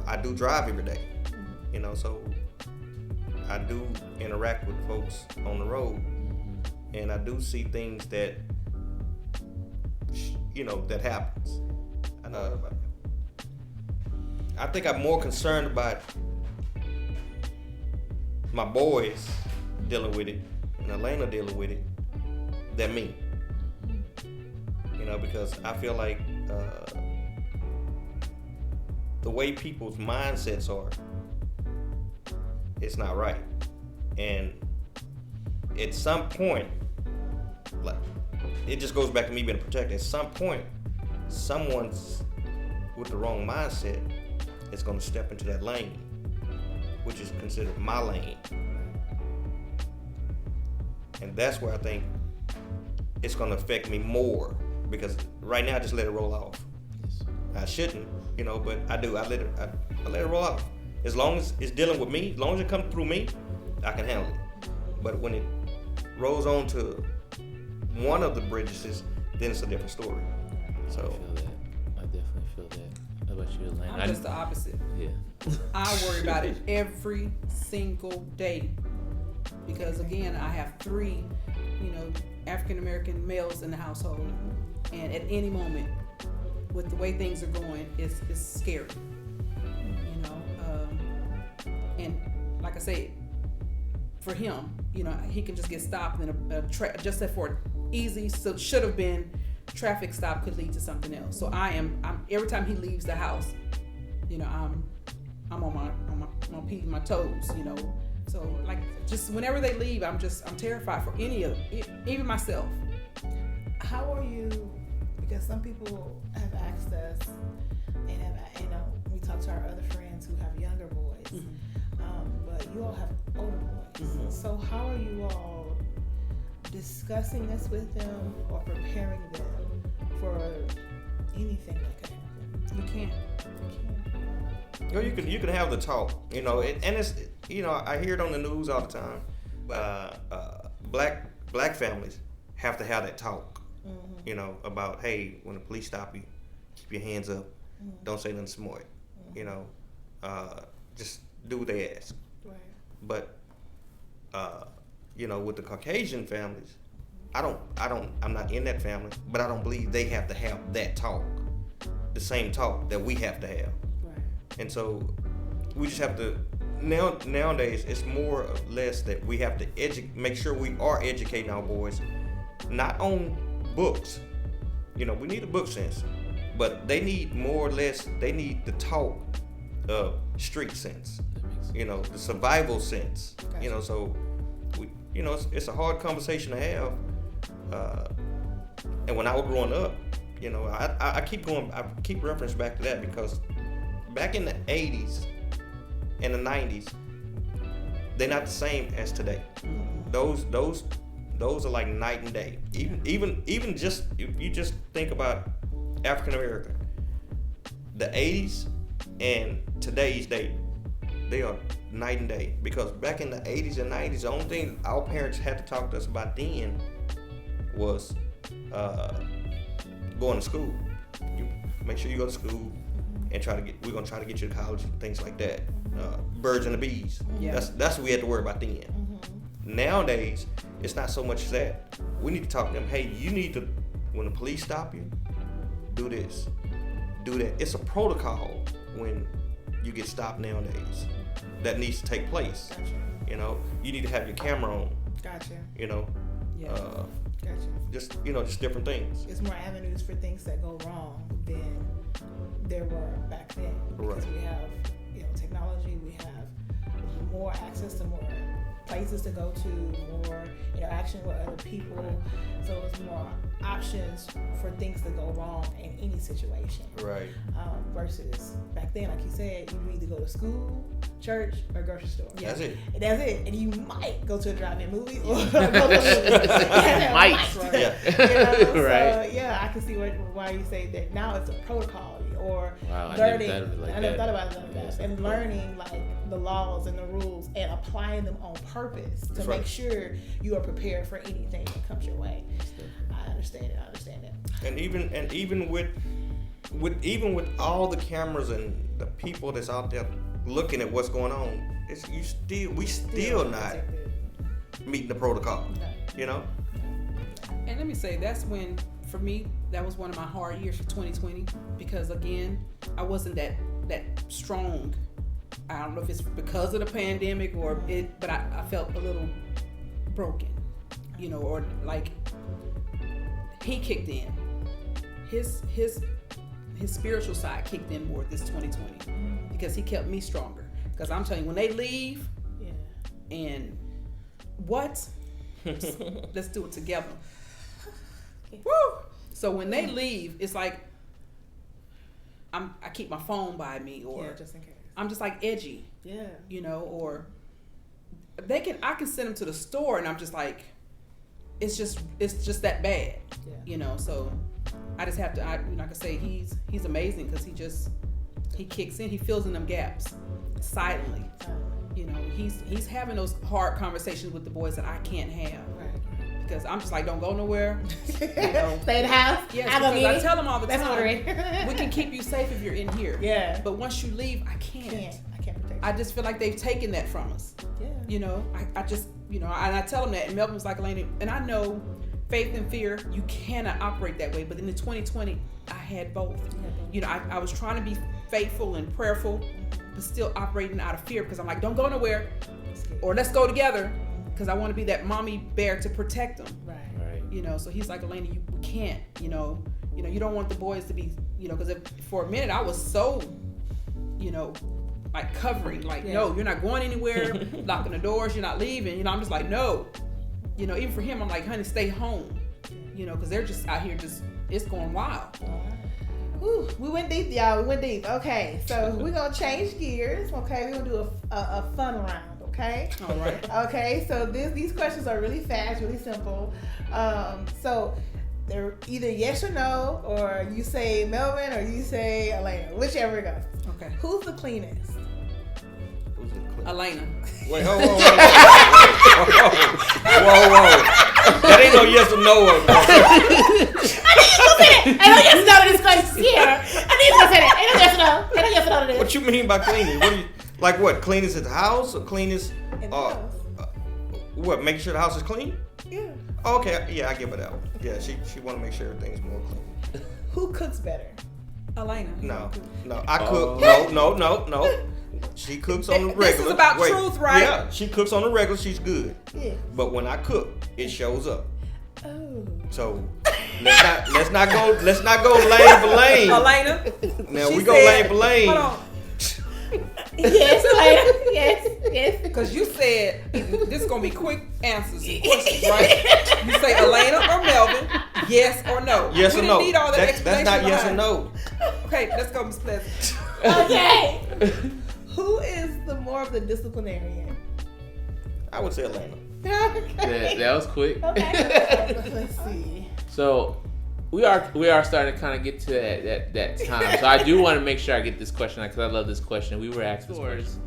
I do drive every day, you know, so I do interact with folks on the road, and I do see things that, you know, that happens. I think I'm more concerned about my boys dealing with it and Elena dealing with it than me. You know, because I feel like the way people's mindsets are, it's not right. And at some point, like, it just goes back to me being protected. At some point, someone's with the wrong mindset is going to step into that lane, which is considered my lane. And that's where I think it's going to affect me more, because right now I just let it roll off. Yes. I shouldn't, you know, but I do. I let it roll off. As long as it's dealing with me, as long as it comes through me, I can handle it. But when it rolls on to one of the bridges, then it's a different story. So I feel that. I definitely feel that. How about you, Elena? I'm just the opposite. Yeah. I worry about it every single day, because again, I have 3, you know, African American males in the household, and at any moment, with the way things are going, it's scary. You know, and like I say, for him, you know, he can just get stopped, and just for easy, so should have been traffic stop could lead to something else. So I'm every time he leaves the house, you know, I'm on my toes, you know. So like, just whenever they leave, I'm terrified for any of them, even myself. How are you? Because some people have asked us, and you know, we talk to our other friends who have younger boys, but you all have older boys. So how are you all discussing this with them or preparing them for anything that could happen? You can't. you know, you can have the talk, you know, and it's, you know, I hear it on the news all the time. Black families have to have that talk, you know, about, hey, when the police stop you, keep your hands up, don't say nothing smart, you know, just do what they ask. Right. But you know, with the Caucasian families, I'm not in that family, but I don't believe they have to have that talk, the same talk that we have to have. Right. And so we just have to, nowadays, it's more or less that we have to make sure we are educating our boys, not on books. You know, we need a book sense, but they need more or less, they need the talk of street sense, you know, the survival sense, you know, so we, you know, it's a hard conversation to have. And when I was growing up, you know, I keep reference back to that, because back in the 80s and the 90s, they're not the same as today. Those are like night and day. Even just, if you just think about African American, the 80s and today's day, they are night and day. Because back in the 80s and 90s, the only thing our parents had to talk to us about then was going to school. You make sure you go to school and we're gonna try to get you to college and things like that. Birds and the bees. Yeah. That's what we had to worry about then. Nowadays, it's not so much that. We need to talk to them. Hey, you need to, when the police stop you, do this, do that. It's a protocol when you get stopped nowadays that needs to take place. Gotcha. You know, you need to have your camera on. Gotcha. You know, Gotcha. Just, you know, just different things. There's more avenues for things that go wrong than there were back then, because we have, you know, technology. We have more access to more places to go to, more interaction with other people. So it's more options for things to go wrong in any situation. Right. Versus back then, like you said, you either go to school, church, or grocery store. Yeah. That's it. And that's it. And you might go to a drive-in movie or go to a movie. Might. Right. Yeah. You know? Right. So, yeah, I can see why you say that now it's a protocol or Wow, learning. I never thought about it like that. And learning like the laws and the rules and applying them on purpose to That's make right. sure you are prepared for anything that comes your way. I understand it. And even with all the cameras and the people that's out there looking at what's going on, we still not meeting the protocol. No. You know. And let me say, that's when, for me, that was one of my hard years for 2020 because again, I wasn't that strong. I don't know if it's because of the pandemic but I felt a little broken, you know, or like he kicked in. His spiritual side kicked in more this 2020 because he kept me stronger. Because I'm telling you, when they leave, and what? Let's do it together. Woo! So when they leave, it's like I keep my phone by me, or just in case. I'm just like edgy, Yeah. you know, or I can send them to the store, and I'm just like, it's just that bad, you know. So I just have to, like I say, he's amazing because he kicks in, he fills in them gaps silently. You know, he's having those hard conversations with the boys that I can't have. Right. Because I'm just like, don't go nowhere. You know. Stay in the house. Yes, because I tell them all the That's time, we can keep you safe if you're in here. Yeah. But once you leave, I can't. I can't protect you. I just feel like they've taken that from us. Yeah. You know, I just, you know, and I tell them that, and Melvin was like, Elena, and I know faith and fear, you cannot operate that way. But in the 2020, I had both. You know, I was trying to be faithful and prayerful, but still operating out of fear because I'm like, don't go nowhere, or let's go together, because I want to be that mommy bear to protect them. Right. You know, so he's like, Elena, you can't, you know, you don't want the boys to be, you know, because for a minute I was so, you know, like covering, like, no, you're not going anywhere, locking the doors, you're not leaving, you know. I'm just like, no, you know, even for him, I'm like, honey, stay home, you know, because they're just out here it's going wild. Whew, we went deep, y'all. We went deep. Okay, so we're gonna change gears. Okay, we're gonna do a fun round. Okay. All right. Okay, so these questions are really fast, really simple. So they're either yes or no, or you say Melvin or you say Elena, whichever it goes. Okay. Who's the cleanest? Who's the clean? Elena. Wait, whoa. That ain't no yes or no. Ain't no yes or no to this question. Yeah. I need to say that. Ain't no yes or no. Ain't no yes or no to this. What you mean by cleaning? What do you like? What, cleanest at the house or cleanest? In the house. What? Making sure the house is clean? Yeah. Oh, okay, yeah, I give her that one. Yeah, she want to make sure everything's more clean. Who cooks better? Elena. No, I cook. No. She cooks on the regular. This is about truth, right? Yeah, she cooks on the regular. She's good. Yeah. But when I cook, it shows up. Oh. So let's not go lane for lane. Elena. Now She we go said- lane for lane. Hold on. Yes, Elena. Yes. Because you said this is gonna be quick answers, questions, right? You say Elena or Melvin, yes or no. Yes we or no. Need all that That's not explanation yes or behind. no. Okay, let's go, Miss Pleasant. Okay. Who is the more of the disciplinarian? I would say Elena. Okay. That was quick. Okay. Let's see. So we are starting to kind of get to that time. So I do want to make sure I get this question because I love this question. We were asked this question.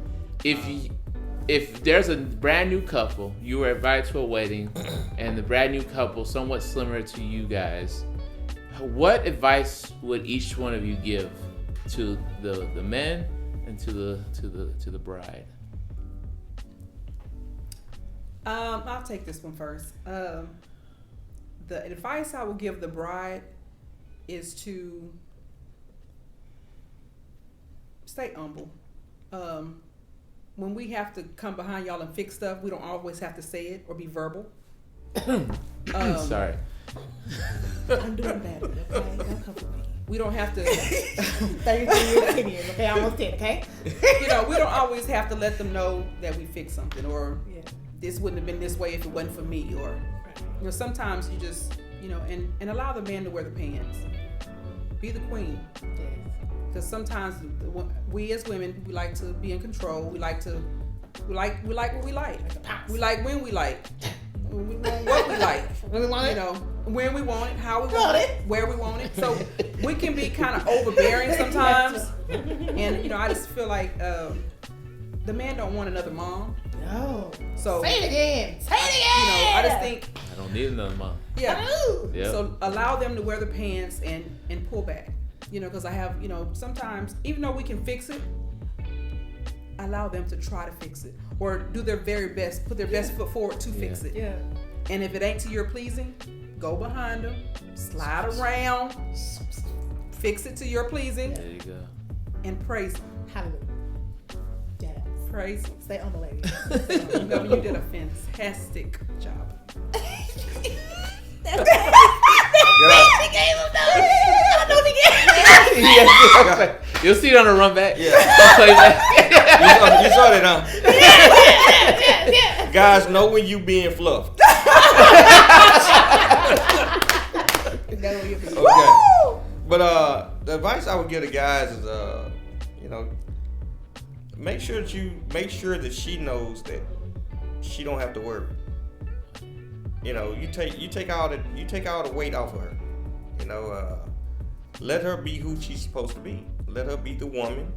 If there's a brand new couple, you were invited to a wedding, and the brand new couple, somewhat similar to you guys, what advice would each one of you give to the men and to the bride? I'll take this one first. The advice I will give the bride is to stay humble. When we have to come behind y'all and fix stuff, we don't always have to say it or be verbal. Sorry. I'm doing better, okay? Don't cover me. We don't have to, 33 years, 10 years, okay? Almost 10, okay? you know, we don't always have to let them know that we fixed something, or Yeah. this wouldn't have been this way if it wasn't for me, or, you know, sometimes you just, you know, and allow the man to wear the pants. be the queen. Yes. Because sometimes we as women, we like to be in control. We like what we like. We like when we like. We want what we like. When we want it. You know, when we want it, how we want it, where we want it. So we can be kind of overbearing sometimes. And you know, I just feel like the man don't want another mom. No. So say it again. Say it again. You know, I just think I don't need another mom. Yeah. Yeah. So allow them to wear the pants and pull back. You know, because I have, you know, sometimes even though we can fix it, allow them to try to fix it or do their very best, put their best foot forward to fix it. Yeah. And if it ain't to your pleasing, go behind them, slide around, fix it to your pleasing. There you go. And praise them. Hallelujah. Yes. Praise them. Stay humble, lady. No, you did a fantastic job. You'll see it on the run back. Yeah. Play back. You saw that, huh? Yeah. Guys, know when you being fluffed. Okay. But the advice I would give to guys is, you know, make sure that she knows that she don't have to worry. You know, you take all the weight off of her. You know, let her be who she's supposed to be. Let her be the woman,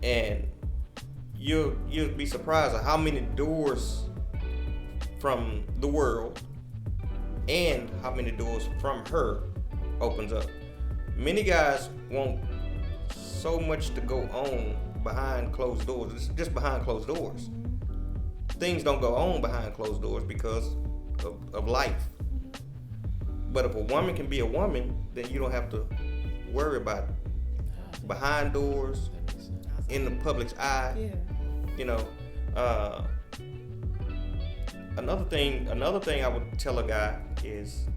and you'll be surprised at how many doors from the world and how many doors from her opens up. Many guys want so much to go on behind closed doors. It's just behind closed doors. Things don't go on behind closed doors because of life. But if a woman can be a woman, then you don't have to worry about behind doors, in the public's eye. Yeah. You know, another thing I would tell a guy is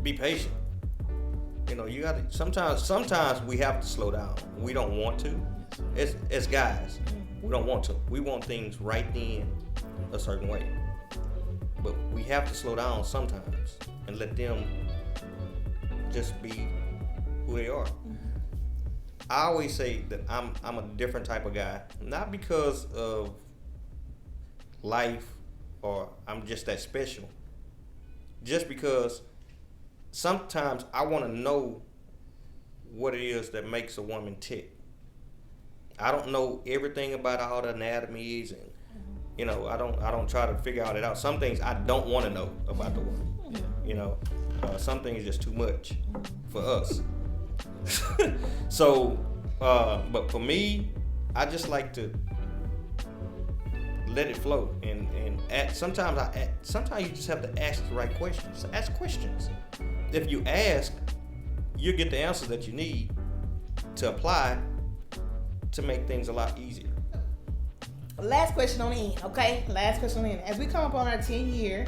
be patient. You know, you gotta sometimes we have to slow down. We don't want to. As guys, we don't want to. We want things right then a certain way. But we have to slow down sometimes and let them just be who they are. I always say that I'm a different type of guy, not because of life or I'm just that special. Just because sometimes I want to know what it is that makes a woman tick. I don't know everything about all the anatomies, and you know, I don't try to figure all it out. Some things I don't want to know about the woman. You know, some things just too much for us. So, but for me, I just like to let it flow, and sometimes you just have to ask the right questions. Ask questions. If you ask, you'll get the answers that you need to apply to make things a lot easier. Last question on the end, okay? Last question on the end. As we come up on our 10 year,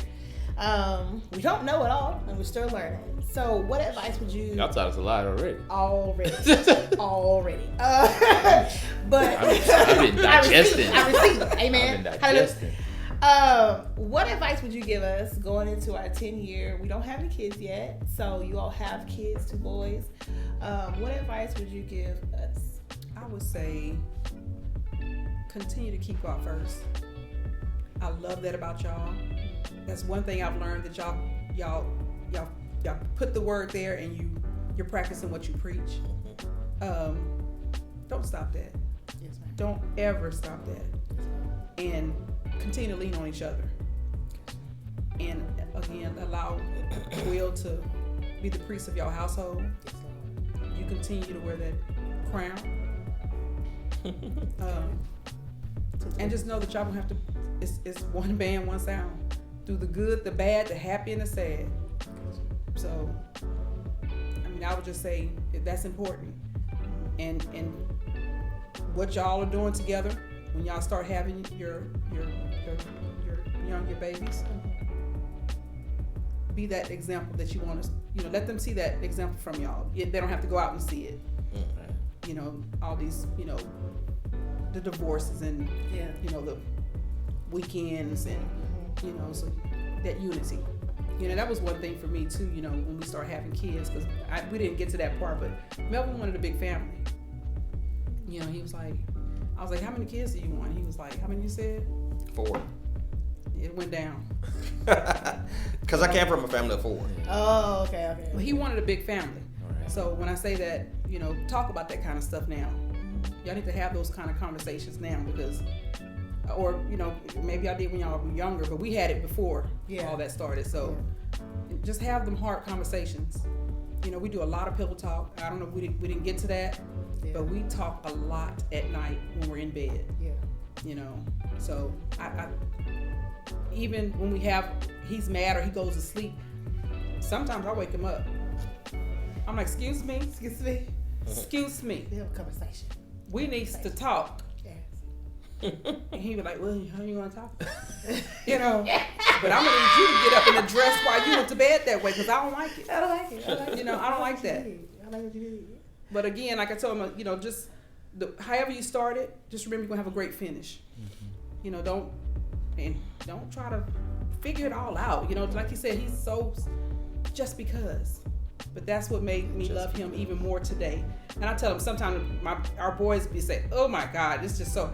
we don't know it all, and we're still learning. So, what advice would you? Y'all taught us a lot already. Already. But I've been digesting. I received. Amen. I've been digesting. What advice would you give us going into our 10 year? We don't have any kids yet, so you all have kids, 2 boys. What advice would you give us? I would say continue to keep God first. I love that about y'all. That's one thing I've learned, that y'all put the word there and you're practicing what you preach. Don't stop that. Yes, ma'am. Don't ever stop that. And continue to lean on each other. And again, allow Will to be the priest of your household. You continue to wear that crown. And just know that y'all don't have to, it's one band, one sound. Through the good, the bad, the happy, and the sad. So, I mean, I would just say that's important. And what y'all are doing together, when y'all start having your babies, be that example that you want to, let them see that example from y'all. They don't have to go out and see it. You know, all these, the divorces and, the weekends and, so that unity. You know, that was one thing for me too, you know, when we started having kids, because we didn't get to that part, but Melvin wanted a big family. You know, he was like, I was like, how many kids do you want? He was like, how many you said? 4. It went down. Because I came from a family of 4. Oh, okay. But he wanted a big family. Right. So when I say that, you know, talk about that kind of stuff now. Y'all need to have those kind of conversations now, because, or, you know, maybe I did when y'all were younger, but we had it before all that started. So just have them hard conversations. You know, we do a lot of pillow talk. I don't know if we didn't get to that, but we talk a lot at night when we're in bed. Yeah. You know, so I even when he's mad or he goes to sleep, sometimes I wake him up. I'm like, excuse me. We have a conversation. We need to talk. Yes. And he was like, well, how you want to talk? You know, but I'm going to need you to get up and address why you went to bed that way, because I don't like it. I don't like it. You know, I don't like that. I like what you did. But again, like I told him, you know, just however you started, just remember you're going to have a great finish. You know, don't try to figure it all out. You know, like you said, he's so just because. But that's what made me love him even more today. And I tell him sometimes our boys be say, oh my God, it's just so.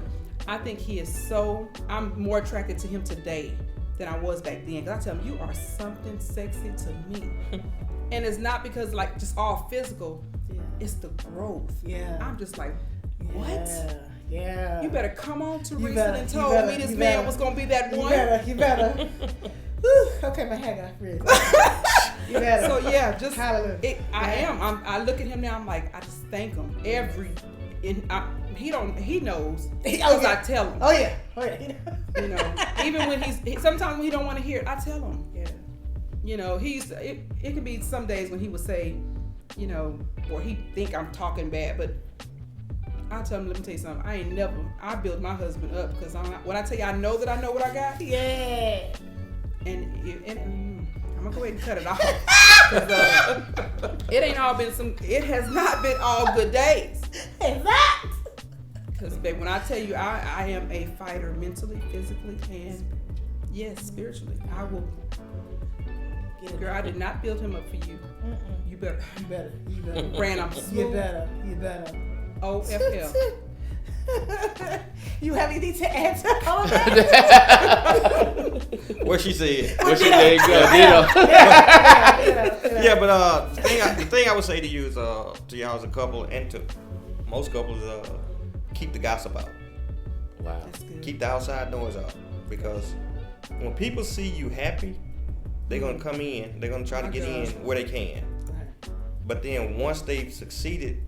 I think he is so, I'm more attracted to him today than I was back then. Because I tell him, you are something sexy to me. And it's not because like just all physical. Yeah. It's the growth. Yeah. I'm just like, what? Yeah. You better come on, Teresa, and told me this man was going to be that one. You better. Whew, okay, my hair got free. You better. So yeah, just hallelujah. I look at him now. I'm like, I just thank him he knows because I tell him. Oh yeah. You know, even when sometimes when he don't want to hear it, I tell him. Yeah. You know, it can be some days when he would say, you know, or he think I'm talking bad, but I tell him, let me tell you something. I build my husband up, because when I tell you I know what I got. Yeah. And I'm gonna go ahead and cut it off. It has not been all good days. Exactly. Because babe, when I tell you I am a fighter mentally, physically, and yes, spiritually. I will. Girl, I did not build him up for you. You better. Ran, I'm smooth. You better. OFL. You have anything to add to all of that? What she said. Yeah, but the thing I would say to you is, to y'all as a couple, and to most couples, keep the gossip out. Wow. Keep the outside noise out, because when people see you happy, they're gonna come in. They're gonna try to get in where they can. Right. But then once they've succeeded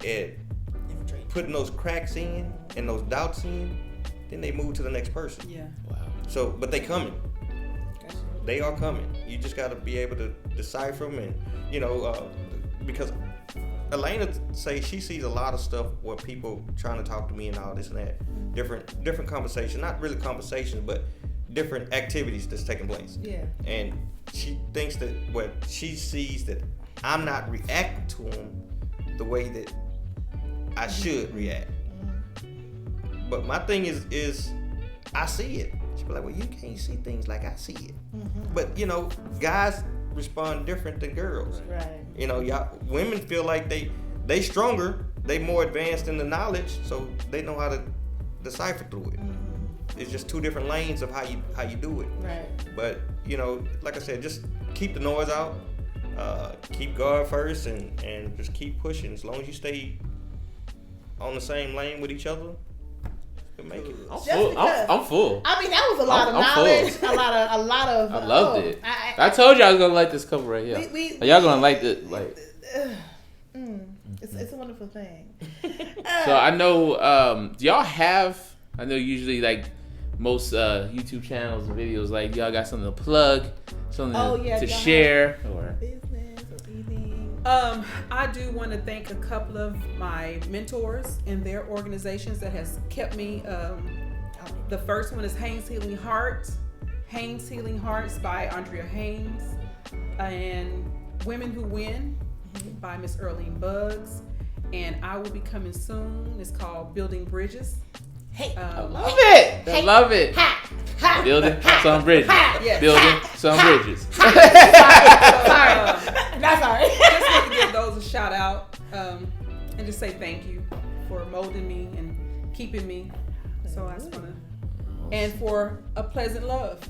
at putting those cracks in and those doubts in, then they move to the next person. Yeah. Wow. So, but they coming. Gotcha. They are coming. You just got to be able to decipher them, and you know, because Elena say she sees a lot of stuff where people trying to talk to me and all this and that, different conversations, not really conversations, but different activities that's taking place. Yeah. And she thinks that she sees that I'm not reacting to them the way that I should react. But my thing is I see it. She be like, well, you can't see things like I see it. But you know, guys respond different than girls. Right. You know, women feel like they stronger, they more advanced in the knowledge, so they know how to decipher through it. It's just two different lanes of how you do it. Right. But you know, like I said, just keep the noise out, keep God first, and just keep pushing. As long as you stay on the same lane with each other, you'll make it. I'm full. I mean, that was a lot of knowledge. A lot of. I loved it. I told you I was gonna like this couple right here. Y'all gonna like it, like. It's a wonderful thing. So I know, do y'all have? I know usually like most YouTube channels and videos, like y'all got something to plug, something to share, or business or anything. I do want to thank a couple of my mentors and their organizations that has kept me. The first one is Haynes Healing Hearts by Andrea Haynes, and Women Who Win by Miss Earlene Buggs, and I will be coming soon. It's called Building Bridges. Hey. I love it. I love it. Ha. Ha. Building some bridges. Yes. Building some bridges. Sorry. Not sorry. Just want to give those a shout out and just say thank you for molding me and keeping me. So I just want to, and for a pleasant love.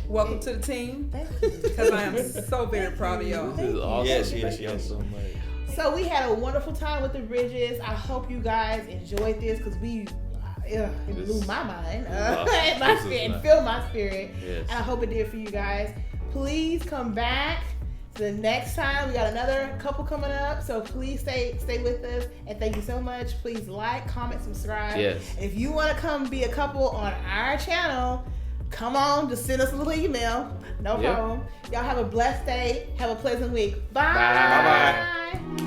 Welcome to the team, because I am so very proud of y'all. This is awesome. Yes. So much. So we had a wonderful time with the Bridges. I hope you guys enjoyed this because it blew my mind and my spirit, and filled my spirit. Yes. And I hope it did for you guys. Please come back the next time. We got another couple coming up, so please stay with us. And thank you so much. Please like, comment, subscribe. Yes. If you want to come be a couple on our channel, come on, just send us a little email. No problem. Y'all have a blessed day. Have a pleasant week. Bye. Bye. Bye.